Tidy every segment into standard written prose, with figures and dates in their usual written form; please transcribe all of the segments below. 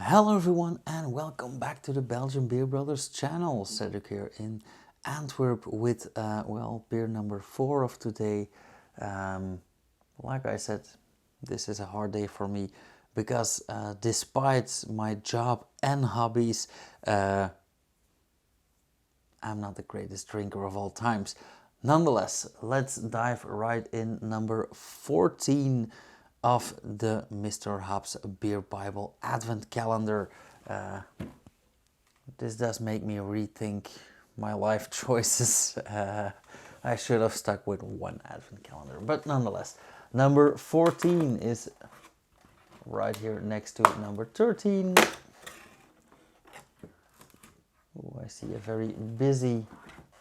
Hello everyone and welcome back to the Belgian Beer Brothers channel. Cedric here in Antwerp with, beer number 4 of today. Like I said, this is a hard day for me because despite my job and hobbies, I'm not the greatest drinker of all times. Nonetheless, let's dive right in. Number 14 of the Mr. Hops Beer Bible Advent Calendar. This does make me rethink my life choices. I should have stuck with one Advent calendar, but nonetheless, number 14 is right here next to number 13. Oh, I see a very busy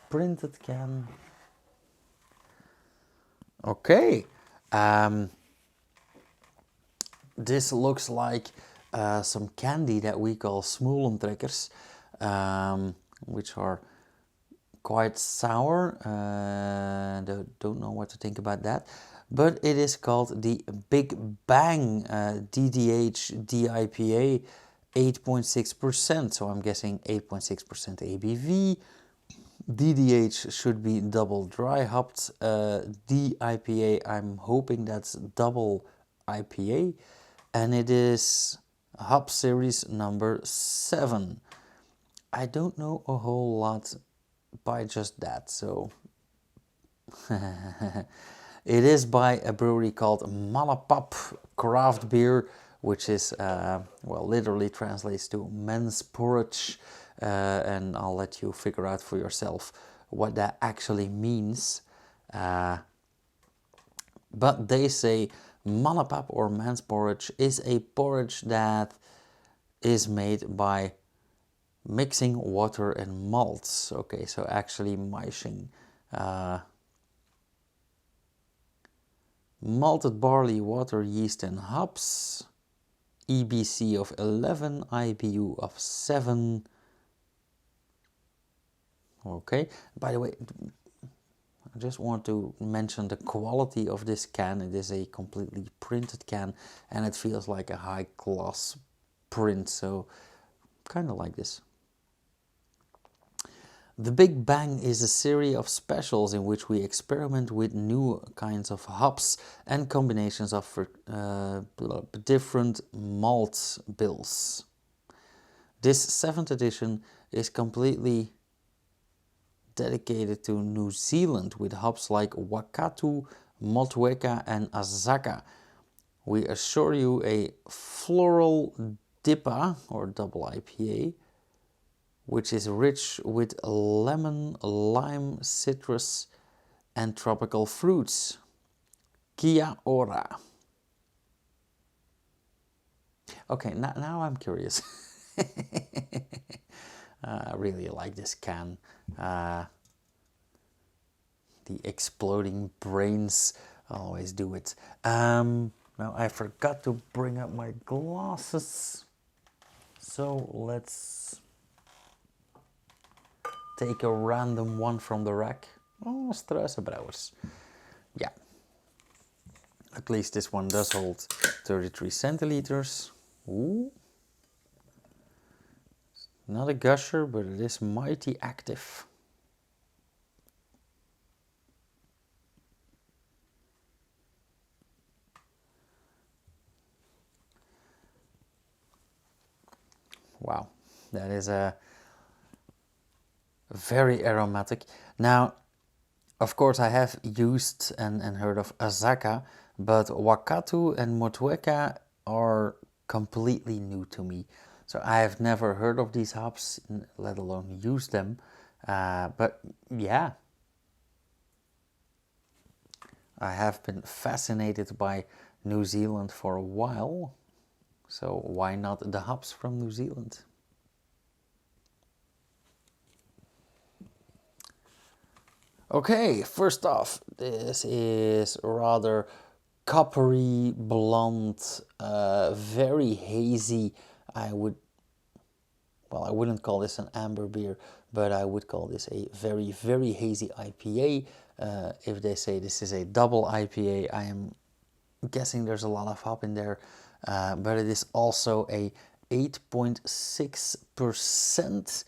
printed can. Okay. This looks like some candy that we call smolentrekkers, which are quite sour. Don't know what to think about that. But it is called the Big Bang DDH DIPA 8.6%. So I'm guessing 8.6% ABV. DDH should be double dry hopped. DIPA, I'm hoping that's double IPA. And it is hop series number 7. I don't know a whole lot by just that, so it is by a brewery called Mannenpap craft beer, which is literally translates to men's porridge, and I'll let you figure out for yourself what that actually means. But they say Mannenpap or man's porridge is a porridge that is made by mixing water and malts. Okay, so actually mashing malted barley, water, yeast and hops. EBC of 11, IBU of 7. Okay, by the way, I just want to mention the quality of this can. It is a completely printed can and it feels like a high gloss print, so kind of like this. The Big Bang is a series of specials in which we experiment with new kinds of hops and combinations of different malt bills. This 7th edition is completely dedicated to New Zealand with hops like Wakatu, Motueka and Azaka. We assure you a floral DIPA or double IPA, which is rich with lemon, lime, citrus and tropical fruits. Kia ora. Okay, now I'm curious. I really like this can. The exploding brains always do it. Now I forgot to bring up my glasses, so let's take a random one from the rack. Oh, Struisenbrouwers. Yeah. At least this one does hold 33 centiliters. Ooh. Not a gusher, but it is mighty active. Wow, that is a very aromatic. Now, of course, I have used and heard of Azaka, but Wakatu and Motueka are completely new to me. So I have never heard of these hops, let alone used them. But yeah, I have been fascinated by New Zealand for a while. So why not the hops from New Zealand? Okay, first off, this is rather coppery, blonde, very hazy. I wouldn't call this an amber beer, but I would call this a very, very hazy IPA. If they say this is a double IPA, I am guessing there's a lot of hop in there, but it is also a 8.6%.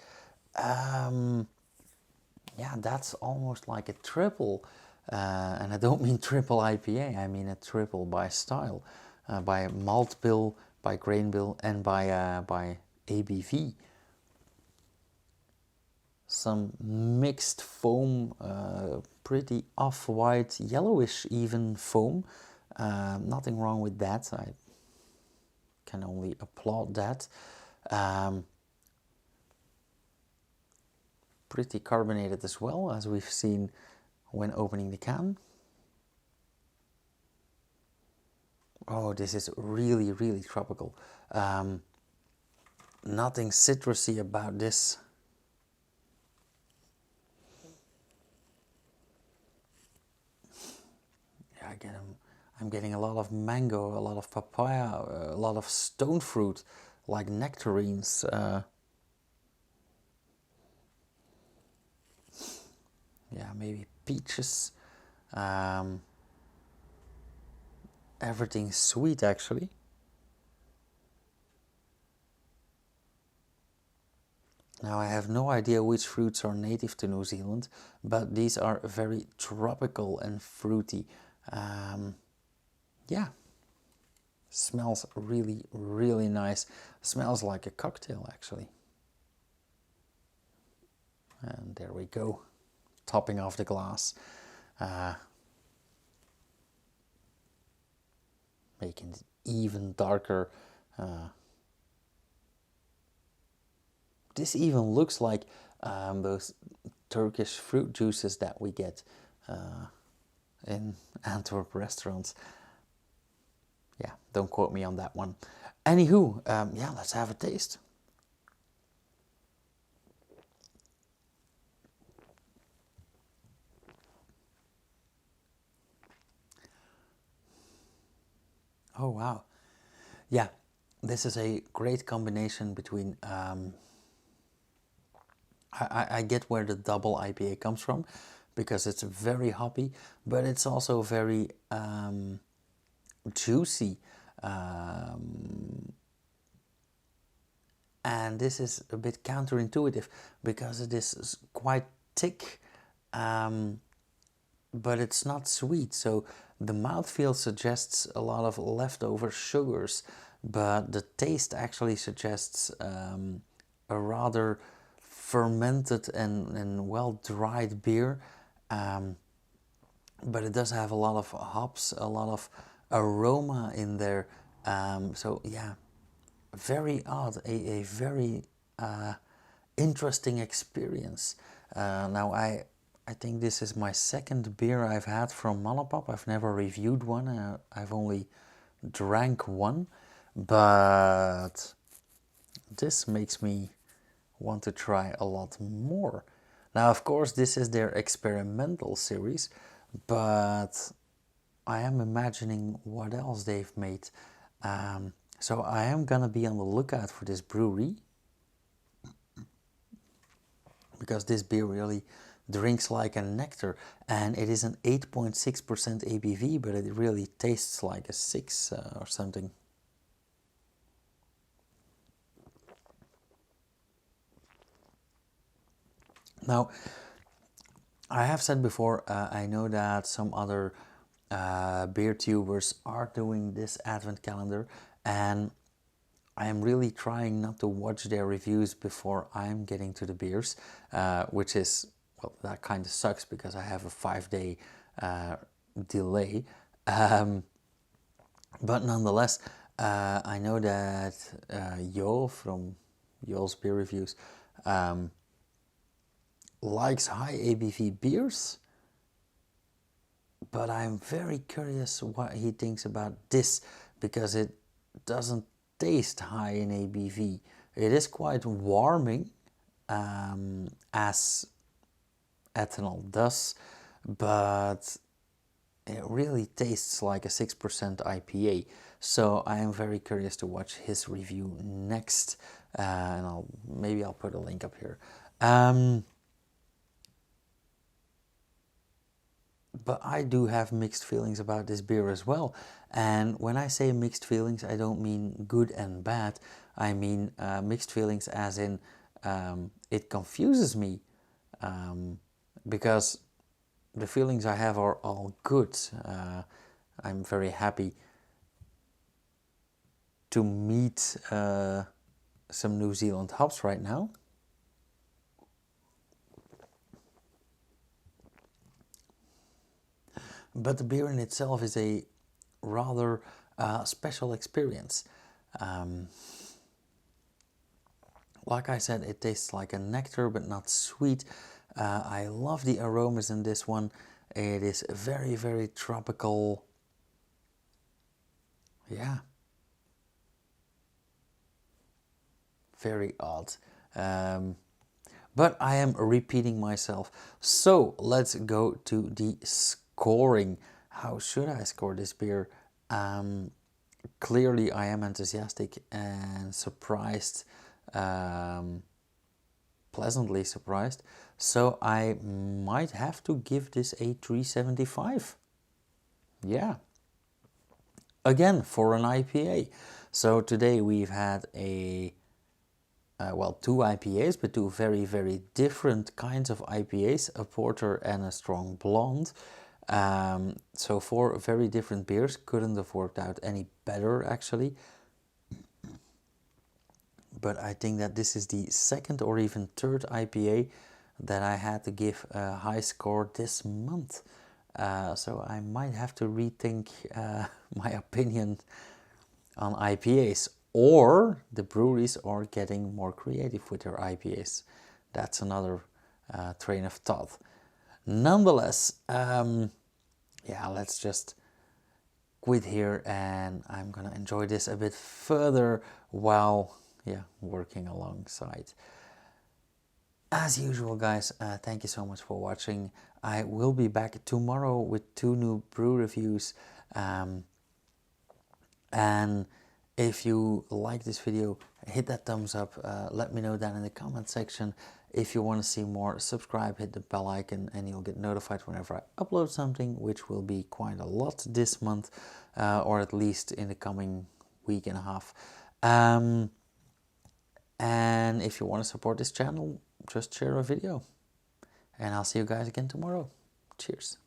Yeah, that's almost like a triple. And I don't mean triple IPA, I mean a triple by style, by malt bill, by grain bill, and by ABV. Some mixed foam, pretty off-white, yellowish even foam. Nothing wrong with that. I can only applaud that. Pretty carbonated as well, as we've seen when opening the can. Oh, this is really, really tropical. Nothing citrusy about this. Yeah, I'm getting a lot of mango, a lot of papaya, a lot of stone fruit, like nectarines. Yeah, maybe peaches. Everything sweet, actually. Now, I have no idea which fruits are native to New Zealand, but these are very tropical and fruity. Yeah, smells really, really nice. Smells like a cocktail, actually. And there we go, topping off the glass. Making it even darker. This even looks like those Turkish fruit juices that we get in Antwerp restaurants. Yeah, don't quote me on that one. Anywho, yeah, let's have a taste. Oh, wow. Yeah, this is a great combination between... I get where the double IPA comes from, because it's very hoppy, but it's also very juicy. And this is a bit counterintuitive, because it is quite thick, but it's not sweet. So the mouthfeel suggests a lot of leftover sugars, but the taste actually suggests a rather fermented and well dried beer. But it does have a lot of hops, a lot of aroma in there. So yeah, very odd, a very interesting experience. Now I think this is my second beer I've had from Mannenpap. I've never reviewed one. I've only drank one, but this makes me want to try a lot more. Now, of course, this is their experimental series, but I am imagining what else they've made. So I am gonna be on the lookout for this brewery, because this beer really drinks like a nectar, and it is an 8.6% ABV, but it really tastes like a 6 or something. Now, I have said before, I know that some other beer tubers are doing this advent calendar, and I am really trying not to watch their reviews before I'm getting to the beers, which is, well, that kind of sucks, because I have a 5-day delay. But nonetheless, I know that Yo from Yo's Beer Reviews likes high ABV beers, but I'm very curious what he thinks about this, because it doesn't taste high in ABV. It is quite warming, as ethanol does, but it really tastes like a 6% IPA. So I am very curious to watch his review next, and maybe I'll put a link up here. but I do have mixed feelings about this beer as well. And when I say mixed feelings, I don't mean good and bad. I mean mixed feelings as in it confuses me, because the feelings I have are all good. I'm very happy to meet some New Zealand hops right now. But the beer in itself is a rather special experience. Like I said, it tastes like a nectar but not sweet. I love the aromas in this one. It is very, very tropical. Yeah. Very odd. But I am repeating myself. So let's go to the scoring. How should I score this beer? Clearly I am enthusiastic and surprised, pleasantly surprised. So I might have to give this a 3.75. Yeah. Again, for an IPA. So today we've had well, two IPAs, but two very, very different kinds of IPAs, a porter and a strong blonde. So four very different beers, couldn't have worked out any better actually. But I think that this is the second or even third IPA that I had to give a high score this month. So I might have to rethink my opinion on IPAs, or the breweries are getting more creative with their IPAs. That's another train of thought. Nonetheless, yeah, let's just quit here and I'm gonna enjoy this a bit further while working alongside. As usual, guys, thank you so much for watching. I will be back tomorrow with 2 new brew reviews. And if you like this video, hit that thumbs up. Let me know down in the comment section. If you want to see more, subscribe, hit the bell icon, and you'll get notified whenever I upload something, which will be quite a lot this month, or at least in the coming week and a half. And if you want to support this channel, just share a video. And I'll see you guys again tomorrow. Cheers.